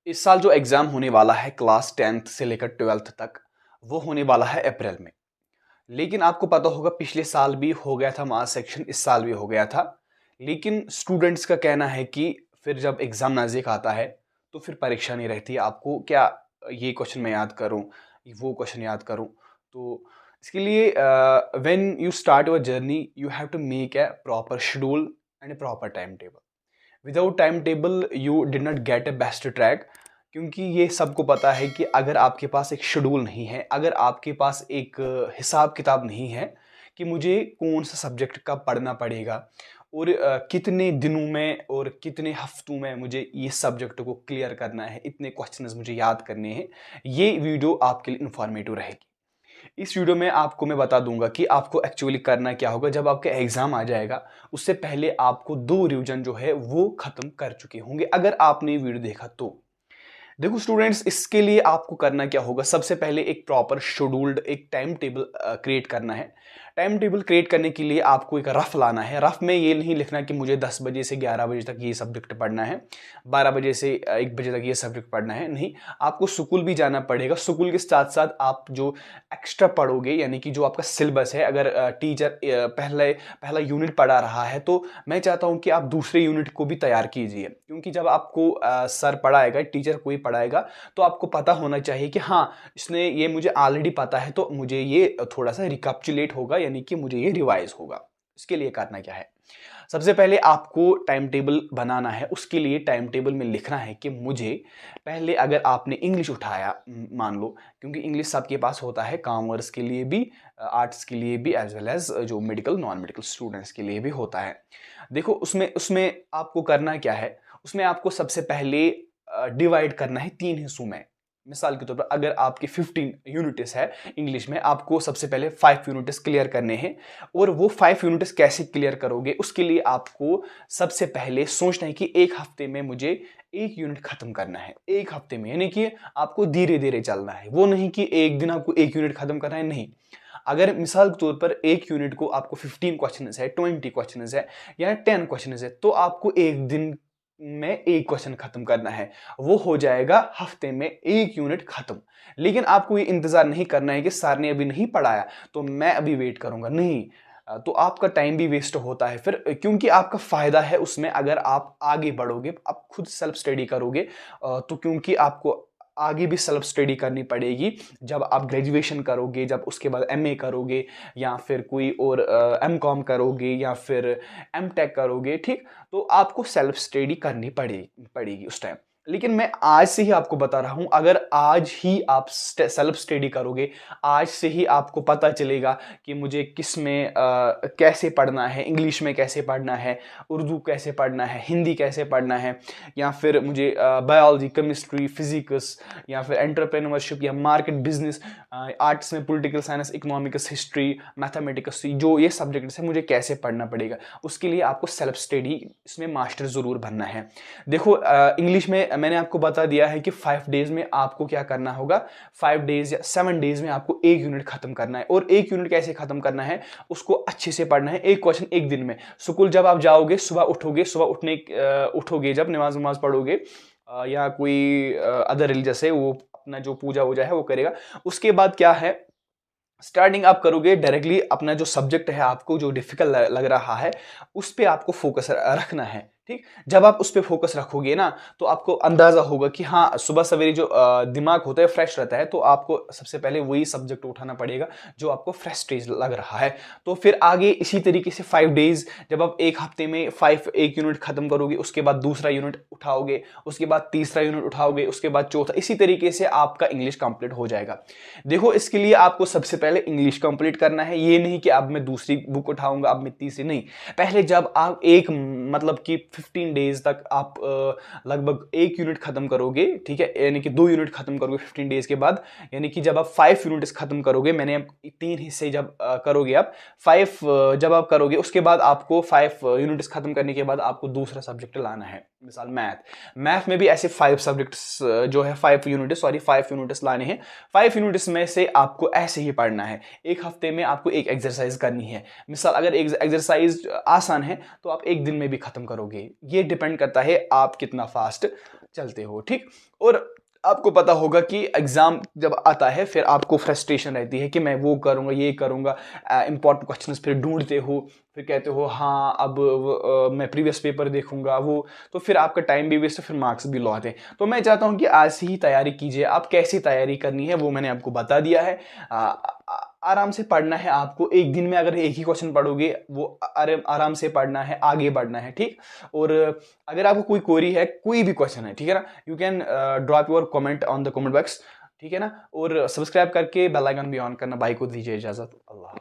इस साल जो एग्ज़ाम होने वाला है क्लास 10th से लेकर 12th तक, वो होने वाला है अप्रैल में। लेकिन आपको पता होगा पिछले साल भी हो गया था मास सेक्शन, इस साल भी हो गया था। लेकिन स्टूडेंट्स का कहना है कि फिर जब एग्ज़ाम नज़दीक आता है, तो फिर परीक्षा नहीं रहती। आपको क्या ये क्वेश्चन मैं याद करूँ, वो क्वेश्चन याद करूँ? तो इसके लिए when you start your journey, you have to make a proper schedule and a proper time table. Without time table you did not get a best track. क्योंकि ये सबको पता है कि अगर आपके पास एक शेड्यूल नहीं है, अगर आपके पास एक हिसाब किताब नहीं है कि मुझे कौन सा सब्जेक्ट कब पढ़ना पड़ेगा और कितने दिनों में और कितने हफ्तों में मुझे ये सब्जेक्ट को क्लियर करना है, इतने क्वेश्चंस मुझे याद करने हैं, ये वीडियो आपके लिए इंफॉर्मेटिव रहेगी। इस वीडियो में आपको मैं बता दूंगा कि आपको एक्चुअली करना क्या होगा जब आपका एग्जाम आ जाएगा। उससे पहले आपको 2 रिवीजन जो है वो खत्म कर चुके होंगे, अगर आपने ये वीडियो देखा तो। देखो स्टूडेंट्स, इसके लिए आपको करना क्या होगा, सबसे पहले एक प्रॉपर शेड्यूल्ड एक टाइम टेबल क्रिएट करना है। टाइम टेबल क्रिएट करने के लिए आपको एक रफ लाना है। रफ में ये नहीं लिखना कि मुझे 10 बजे से 11 बजे तक ये सब्जेक्ट पढ़ना है, 12 बजे से 1 बजे तक ये सब्जेक्ट पढ़ना है। नहीं, आपको स्कूल भी जाना पड़ेगा। स्कूल के साथ साथ आप जो एक्स्ट्रा पढ़ोगे, यानी कि जो आपका सिलेबस है, अगर टीचर पहला यूनिट पढ़ा रहा है तो मैं चाहता हूं कि आप दूसरे यूनिट को भी तैयार कीजिए। क्योंकि जब आपको सर पढ़ाएगा, टीचर कोई पढ़ाएगा, तो आपको पता होना चाहिए कि हाँ, इसने ये मुझे ऑलरेडी पता है, तो मुझे ये थोड़ा सा रिकैप्चुलेट होगा, यानी कि मुझे ये रिवाइज होगा। इसके लिए करना क्या है, सबसे पहले आपको टाइम टेबल बनाना है। उसके लिए टाइम टेबल में लिखना है कि मुझे पहले, अगर आपने इंग्लिश उठाया मान लो, क्योंकि इंग्लिश सबके पास होता है, कॉमर्स के लिए भी, आर्ट्स के लिए भी, एज वेल एज जो मेडिकल नॉन मेडिकल स्टूडेंट्स के लिए भी होता है। देखो उसमें उसमें आपको करना क्या है, उसमें आपको सबसे पहले डिवाइड करना है 3 हिस्सों में। मिसाल के तौर पर अगर आपके 15 यूनिट्स है इंग्लिश में, आपको सबसे पहले 5 यूनिट्स क्लियर करने हैं। और वो 5 यूनिट्स कैसे क्लियर करोगे, उसके लिए आपको सबसे पहले सोचना है कि एक हफ्ते में मुझे एक यूनिट खत्म करना है। एक हफ्ते में, यानी कि आपको धीरे धीरे चलना है। वो नहीं कि एक दिन आपको एक यूनिट खत्म करना है, नहीं। अगर मिसाल के तौर पर एक यूनिट को आपको 15 क्वेश्चन है, 20 क्वेश्चन है या 10 क्वेश्चन है, तो आपको एक दिन में एक क्वेश्चन खत्म करना है। वो हो जाएगा हफ्ते में एक यूनिट खत्म। लेकिन आपको ये इंतजार नहीं करना है कि सर ने अभी नहीं पढ़ाया तो मैं अभी वेट करूंगा, नहीं। तो आपका टाइम भी वेस्ट होता है फिर, क्योंकि आपका फायदा है उसमें अगर आप आगे बढ़ोगे, आप खुद सेल्फ स्टडी करोगे। तो क्योंकि आपको आगे भी सेल्फ स्टडी करनी पड़ेगी जब आप ग्रेजुएशन करोगे, जब उसके बाद एमए करोगे, या फिर कोई और एमकॉम करोगे, या फिर एमटेक करोगे, ठीक। तो आपको सेल्फ स्टडी करनी पड़ेगी उस टाइम। लेकिन मैं आज से ही आपको बता रहा हूं, अगर आज ही आप सेल्फ स्टडी करोगे, आज से ही आपको पता चलेगा कि मुझे किस में कैसे पढ़ना है, इंग्लिश में कैसे पढ़ना है, उर्दू कैसे पढ़ना है, हिंदी कैसे पढ़ना है, या फिर मुझे बायोलॉजी, केमिस्ट्री, फिजिक्स, या फिर एंटरप्रेन्योरशिप या मार्केट बिजनेस, आर्ट्स में political science, economics, history, mathematics, जो ये सब्जेक्ट्स है मुझे कैसे पढ़ना पड़ेगा। उसके लिए आपको सेल्फ स्टडी इसमें मास्टर जरूर बनना है। देखो इंग्लिश में मैंने आपको बता दिया है कि 5 डेज में आपको क्या करना होगा, 5 डेज या 7 डेज में आपको एक यूनिट खत्म करना है। और एक यूनिट कैसे खत्म करना है, उसको अच्छे से पढ़ना है, एक क्वेश्चन एक दिन में। स्कूल जब आप जाओगे, सुबह उठोगे, उठोगे जब नमाज नमाज पढ़ोगे, या कोई अदर रिलीजियस है, वो अपना जो पूजा वूजा है वो करेगा। उसके बाद क्या है, स्टार्टिंग आप करोगे डायरेक्टली, अपना जो सब्जेक्ट है आपको जो डिफिकल्ट लग रहा है उस पे आपको फोकस रखना है, ठीक। जब आप उस पे फोकस रखोगे ना, तो आपको अंदाजा होगा कि हाँ, सुबह सवेरे जो दिमाग होता है फ्रेश रहता है, तो आपको सबसे पहले वही सब्जेक्ट उठाना पड़ेगा जो आपको फ्रेश स्टेज लग रहा है। तो फिर आगे इसी तरीके से 5 डेज, जब आप एक हफ्ते में एक यूनिट खत्म करोगे, उसके बाद दूसरा यूनिट उठाओगे, उसके बाद तीसरा यूनिट उठाओगे, उसके बाद चौथा, इसी तरीके से आपका इंग्लिश कंप्लीट हो जाएगा। देखो इसके लिए आपको सबसे पहले इंग्लिश कंप्लीट करना है। ये नहीं कि अब मैं दूसरी बुक उठाऊंगा, अब मैं तीसरी, नहीं। पहले जब आप एक मतलब कि 15 डेज तक आप लगभग एक यूनिट खत्म करोगे, ठीक है, यानी कि 2 यूनिट खत्म करोगे 15 डेज के बाद, यानी कि जब आप 5 यूनिट्स खत्म करोगे, मैंने 3 हिस्से जब करोगे आप 5, जब आप करोगे उसके बाद आपको 5 यूनिट्स खत्म करने के बाद आपको दूसरा सब्जेक्ट लाना है। मिसाल मैथ में भी ऐसे 5 सब्जेक्ट्स जो है 5 यूनिट्स लाने हैं। 5 यूनिट्स में से आपको ऐसे ही पढ़ना है। एक हफ्ते में आपको एक एक्सरसाइज करनी है। मिसाल अगर एक्सरसाइज आसान है तो आप एक दिन में भी खत्म करोगे। ये डिपेंड करता है आप कितना फास्ट चलते हो, ठीक। और आपको पता होगा कि एग्जाम जब आता है फिर आपको फ्रस्ट्रेशन रहती है कि मैं वो करूँगा, ये करूँगा, इंपॉर्टेंट क्वेश्चंस फिर ढूंढते हो, फिर कहते हो हाँ अब मैं प्रीवियस पेपर देखूंगा वो, तो फिर आपका टाइम भी वेस्ट, फिर मार्क्स भी लो आते हैं। तो मैं चाहता हूँ कि आज से ही तैयारी कीजिए। आप कैसी तैयारी करनी है वो मैंने आपको बता दिया है। आराम से पढ़ना है आपको। एक दिन में अगर एक ही क्वेश्चन पढ़ोगे, वो आराम से पढ़ना है, आगे बढ़ना है, ठीक। और अगर आपको कोई क्वेरी है, कोई भी क्वेश्चन है, ठीक है ना, you can drop your comment on the comment box, ठीक है ना। और सब्सक्राइब करके बेल आइकन भी ऑन करना। भाई को दीजिए इजाजत। अल्लाह।